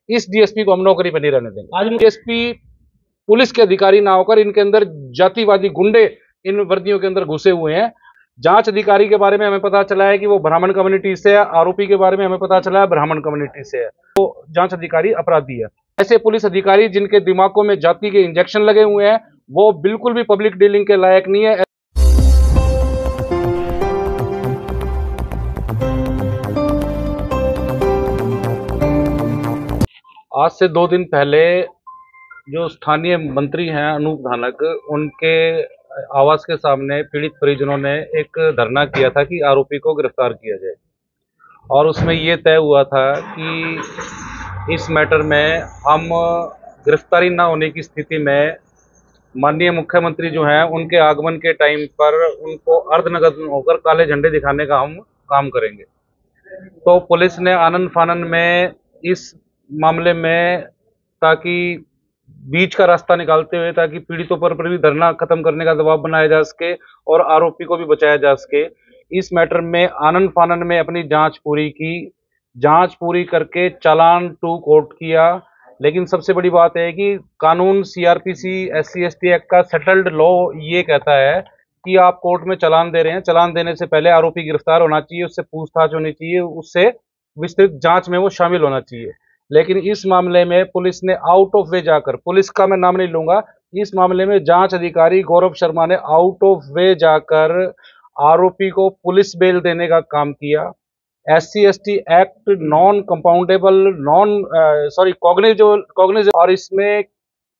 इस डीएसपी को हम नौकरी पर नहीं रहने देंगे। आज डीएसपी पुलिस के अधिकारी ना होकर इनके अंदर जातिवादी गुंडे इन वर्दियों के अंदर घुसे हुए हैं। जांच अधिकारी के बारे में हमें पता चला है कि वो ब्राह्मण कम्युनिटी से है, आरोपी के बारे में हमें पता चला है ब्राह्मण कम्युनिटी से है। तो जांच अधिकारी अपराधी है। ऐसे पुलिस अधिकारी जिनके दिमागों में जाति के इंजेक्शन लगे हुए हैं वो बिल्कुल भी पब्लिक डीलिंग के लायक नहीं है। आज से 2 दिन पहले जो स्थानीय मंत्री हैं अनूप धानक, उनके आवास के सामने पीड़ित परिजनों ने एक धरना किया था कि आरोपी को गिरफ्तार किया जाए। और उसमें ये तय हुआ था कि इस मैटर में हम गिरफ्तारी ना होने की स्थिति में माननीय मुख्यमंत्री जो हैं उनके आगमन के टाइम पर उनको अर्धनग्न होकर काले झंडे दिखाने का हम काम करेंगे। तो पुलिस ने आनन फानन में इस मामले में, ताकि बीच का रास्ता निकालते हुए, ताकि पीड़ितों पर भी धरना खत्म करने का दबाव बनाया जा सके और आरोपी को भी बचाया जा सके, इस मैटर में आनन फानन में अपनी जांच पूरी की। जांच पूरी करके चालान टू कोर्ट किया। लेकिन सबसे बड़ी बात है कि कानून सीआरपीसी SC/ST एक्ट का सेटल्ड लॉ ये कहता है कि आप कोर्ट में चालान दे रहे हैं, चालान देने से पहले आरोपी गिरफ्तार होना चाहिए, उससे पूछताछ होनी चाहिए, उससे विस्तृत जांच में वो शामिल होना चाहिए। लेकिन इस मामले में पुलिस ने आउट ऑफ वे जाकर, पुलिस का मैं नाम नहीं लूंगा, इस मामले में जांच अधिकारी गौरव शर्मा ने आउट ऑफ वे जाकर आरोपी को पुलिस बेल देने का काम किया। SC/ST act non compoundable, cognizable, और इसमें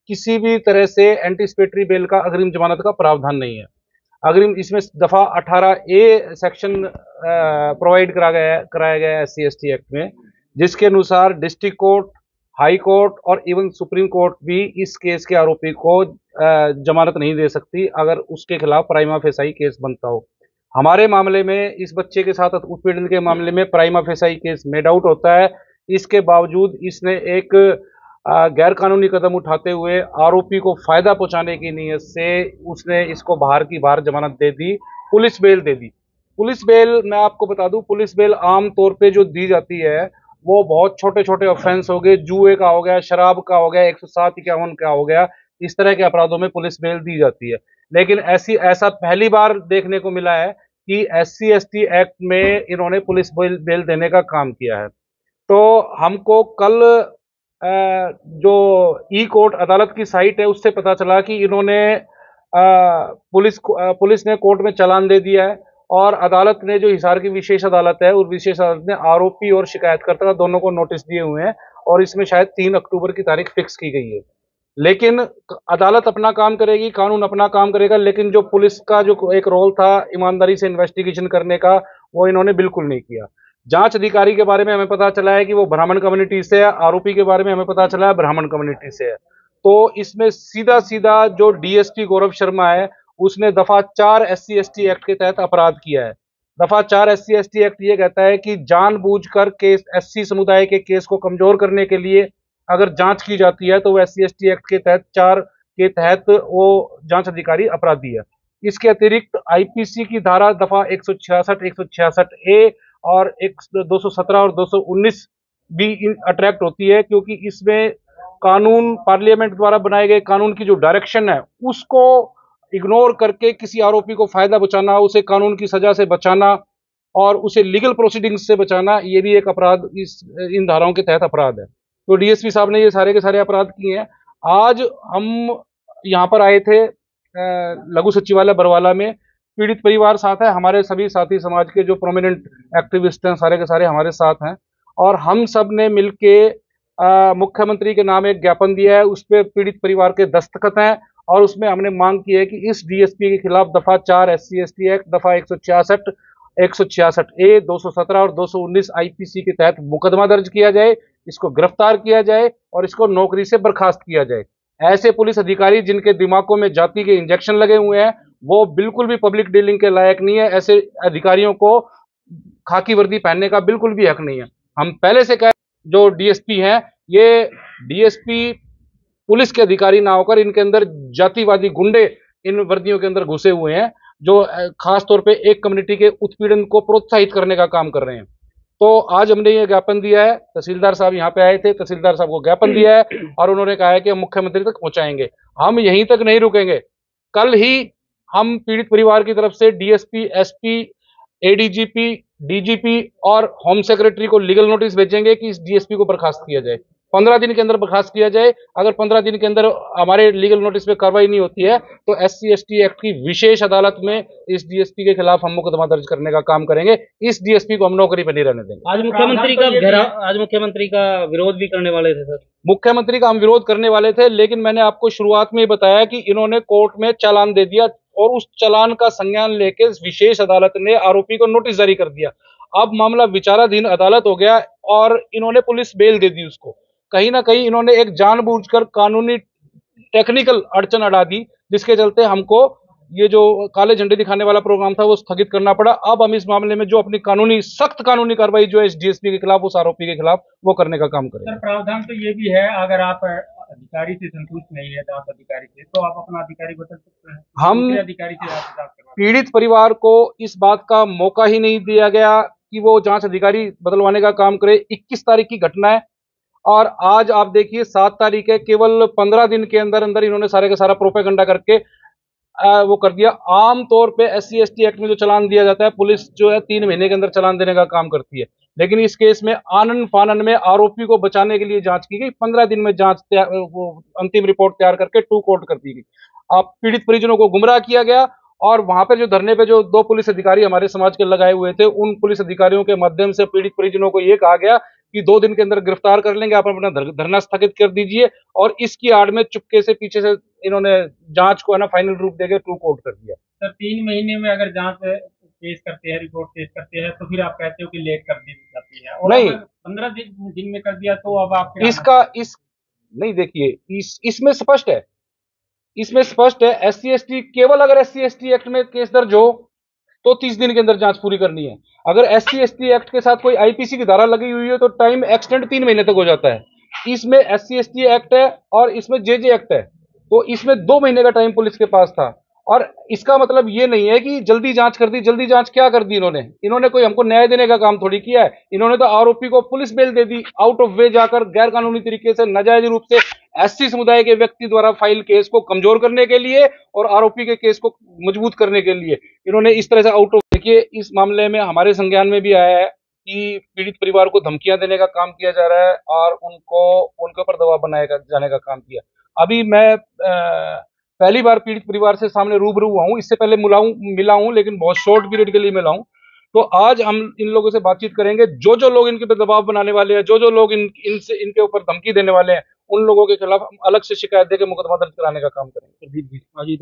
किसी भी तरह से एंटीसिपेटरी बेल का, अग्रिम जमानत का प्रावधान नहीं है। अग्रिम इसमें दफा 18A सेक्शन प्रोवाइड कराया गया है SC/ST एक्ट में, जिसके अनुसार डिस्ट्रिक्ट कोर्ट, हाई कोर्ट और इवन सुप्रीम कोर्ट भी इस केस के आरोपी को जमानत नहीं दे सकती अगर उसके खिलाफ प्राइमा फेसाई केस बनता हो। हमारे मामले में, इस बच्चे के साथ उत्पीड़न के मामले में prima facie case made out होता है। इसके बावजूद इसने एक गैर कानूनी कदम उठाते हुए आरोपी को फायदा पहुंचाने की नीयत से उसने इसको बाहर की बाहर जमानत दे दी, पुलिस बेल दे दी। पुलिस बेल, मैं आपको बता दूं, पुलिस बेल आम तौर पे जो दी जाती है वो बहुत छोटे छोटे ऑफेंस हो गए, जुए का हो गया, शराब का हो गया, 107-51 का हो गया, इस तरह के अपराधों में पुलिस बेल दी जाती है। लेकिन ऐसा पहली बार देखने को मिला है कि SC/ST एक्ट में इन्होंने पुलिस बेल देने का काम किया है। तो हमको कल जो ई कोर्ट अदालत की साइट है उससे पता चला कि इन्होंने पुलिस ने कोर्ट में चालान दे दिया है और अदालत ने, जो हिसार की विशेष अदालत है, उस विशेष अदालत ने आरोपी और शिकायतकर्ता दोनों को नोटिस दिए हुए हैं और इसमें शायद 3 अक्टूबर की तारीख फिक्स की गई है। लेकिन अदालत अपना काम करेगी, कानून अपना काम करेगा, लेकिन जो पुलिस का जो एक रोल था ईमानदारी से इन्वेस्टिगेशन करने का, वो इन्होंने बिल्कुल नहीं किया। जांच अधिकारी के बारे में हमें पता चला है कि वो ब्राह्मण कम्युनिटी से है, आरोपी के बारे में हमें पता चला है ब्राह्मण कम्युनिटी से है। तो इसमें सीधा सीधा जो DSP गौरव शर्मा है उसने दफा 4 SC/ST एक्ट के तहत अपराध किया है। दफा 4 SC/ST एक्ट ये कहता है कि जानबूझकर केस, SC समुदाय के केस को कमजोर करने के लिए अगर जांच की जाती है तो वो SC/ST एक्ट के तहत 4 के तहत वो जांच अधिकारी अपराधी है। इसके अतिरिक्त IPC की धारा दफा 166, 166A और 217 और 219 भी अट्रैक्ट होती है, क्योंकि इसमें कानून, पार्लियामेंट द्वारा बनाए गए कानून की जो डायरेक्शन है उसको इग्नोर करके किसी आरोपी को फायदा बचाना, उसे कानून की सजा से बचाना और उसे लीगल प्रोसीडिंग्स से बचाना, ये भी एक अपराध इन धाराओं के तहत अपराध है। तो DSP साहब ने ये सारे के सारे अपराध किए हैं। आज हम यहाँ पर आए थे लघु सचिवालय बरवाला में, पीड़ित परिवार साथ है, हमारे सभी साथी समाज के जो प्रोमिनेंट एक्टिविस्ट हैं सारे के सारे हमारे साथ हैं और हम सब ने मिलके मुख्यमंत्री के नाम एक ज्ञापन दिया है, उस पर पीड़ित परिवार के दस्तखत हैं और उसमें हमने मांग की है कि इस DSP के खिलाफ दफा 4 SC/ST एक्ट, दफा 166, 166A, 217 और 219 IPC के तहत मुकदमा दर्ज किया जाए, इसको गिरफ्तार किया जाए और इसको नौकरी से बर्खास्त किया जाए। ऐसे पुलिस अधिकारी जिनके दिमागों में जाति के इंजेक्शन लगे हुए हैं वो बिल्कुल भी पब्लिक डीलिंग के लायक नहीं है। ऐसे अधिकारियों को खाकी वर्दी पहनने का बिल्कुल भी हक नहीं है। हम पहले से कह, जो DSP हैं, ये DSP पुलिस के अधिकारी ना होकर इनके अंदर जातिवादी गुंडे इन वर्दियों के अंदर घुसे हुए हैं, जो खास तौर पे एक कम्युनिटी के उत्पीड़न को प्रोत्साहित करने का काम कर रहे हैं। तो आज हमने ये ज्ञापन दिया है, तहसीलदार साहब यहाँ पे आए थे, तहसीलदार साहब को ज्ञापन दिया है और उन्होंने कहा है कि हम मुख्यमंत्री तक पहुंचाएंगे। हम यहीं तक नहीं रुकेंगे, कल ही हम पीड़ित परिवार की तरफ से डीएसपी, एसपी, एडीजीपी, डीजीपी और होम सेक्रेटरी को लीगल नोटिस भेजेंगे कि इस डीएसपी को बर्खास्त किया जाए, 15 दिन के अंदर बर्खास्त किया जाए। अगर 15 दिन के अंदर हमारे लीगल नोटिस पे कार्रवाई नहीं होती है तो SC/ST एक्ट की विशेष अदालत में इस डीएसपी के खिलाफ हम मुकदमा दर्ज करने का काम करेंगे। इस डीएसपी को हम नौकरी पर नहीं रहने देंगे। आज मुख्यमंत्री का विरोध भी करने वाले थे सर। मुख्यमंत्री का हम विरोध करने वाले थे, लेकिन मैंने आपको शुरुआत में ही बताया कि इन्होंने कोर्ट में चालान दे दिया और उस चालान का संज्ञान लेके विशेष अदालत ने आरोपी को नोटिस जारी कर दिया। अब मामला विचाराधीन अदालत हो गया और इन्होंने पुलिस बेल दे दी उसको। कहीं ना कहीं इन्होंने एक जानबूझकर कानूनी टेक्निकल अड़चन अड़ा दी, जिसके चलते हमको ये जो काले झंडे दिखाने वाला प्रोग्राम था वो स्थगित करना पड़ा। अब हम इस मामले में जो अपनी सख्त कानूनी कार्रवाई जो है इस डीएसपी के खिलाफ, उस आरोपी के खिलाफ, वो करने का काम करेंगे। सर, प्रावधान तो ये भी है, अगर आप अधिकारी से संतुष्ट नहीं है, जांच अधिकारी से, तो आप अपना अधिकारी बदल सकते हैं। हम अधिकारी से जांच पीड़ित परिवार को इस बात का मौका ही नहीं दिया गया कि वो जांच अधिकारी बदलवाने का काम करे। 21 तारीख की घटना है और आज आप देखिए 7 तारीख है। केवल 15 दिन के अंदर अंदर इन्होंने सारे का सारा प्रोपेगेंडा करके वो कर दिया। आम तौर पे SC/ST एक्ट में जो चालान दिया जाता है, पुलिस जो है 3 महीने के अंदर चालान देने का काम करती है, लेकिन इस केस में आनन फानन में आरोपी को बचाने के लिए जांच की गई। 15 दिन में जांच वो अंतिम रिपोर्ट तैयार करके टू कोर्ट कर दी गई। आप पीड़ित परिजनों को गुमराह किया गया और वहां पर जो धरने पे जो 2 पुलिस अधिकारी हमारे समाज के लगाए हुए थे, उन पुलिस अधिकारियों के माध्यम से पीड़ित परिजनों को ये कहा गया कि 2 दिन के अंदर गिरफ्तार कर लेंगे, आप अपना धरना स्थगित कर दीजिए। और इसकी आड़ में चुपके से पीछे से इन्होंने जांच को है ना फाइनल रूप देकर ट्रू कोर्ट कर दिया। सर, 3 महीने में अगर जांच पेश करते हैं, रिपोर्ट पेश करते हैं, तो फिर आप कहते हो कि लेट कर दी जाती है, और नहीं, 15 दिन में कर दिया तो अब आप नहीं, देखिए इसमें स्पष्ट है, SC/ST केवल अगर SC/ST एक्ट में केस दर्ज हो तो 30 दिन के अंदर जांच पूरी करनी है। अगर SC/ST एक्ट के साथ कोई IPC की धारा लगी हुई है तो टाइम एक्सटेंड 3 महीने तक हो जाता है। इसमें SC/ST एक्ट है और इसमें JJ एक्ट है, तो इसमें 2 महीने का टाइम पुलिस के पास था। और इसका मतलब ये नहीं है कि जल्दी जांच कर दी। जल्दी जांच क्या कर दी इन्होंने कोई हमको न्याय देने का काम थोड़ी किया है। इन्होंने तो आरोपी को पुलिस बेल दे दी, आउट ऑफ वे जाकर गैर कानूनी तरीके से नाजायज रूप से SC समुदाय के व्यक्ति द्वारा फाइल केस को कमजोर करने के लिए और आरोपी के केस को मजबूत करने के लिए इन्होंने इस तरह से आउट ऑफ। देखिए, इस मामले में हमारे संज्ञान में भी आया है कि पीड़ित परिवार को धमकियां देने का काम किया जा रहा है और उनके ऊपर दबाव बनाया जाने का काम किया। अभी मैं पहली बार पीड़ित परिवार से सामने रूबरू हुआ हूं, इससे पहले मिला हूं लेकिन बहुत शॉर्ट पीरियड के लिए मिला हूं। तो आज हम इन लोगों से बातचीत करेंगे। जो लोग इनके पे दबाव बनाने वाले हैं, जो लोग इनके ऊपर धमकी देने वाले हैं, उन लोगों के खिलाफ हम अलग से शिकायत देकर मुकदमा दर्ज कराने का काम करेंगे।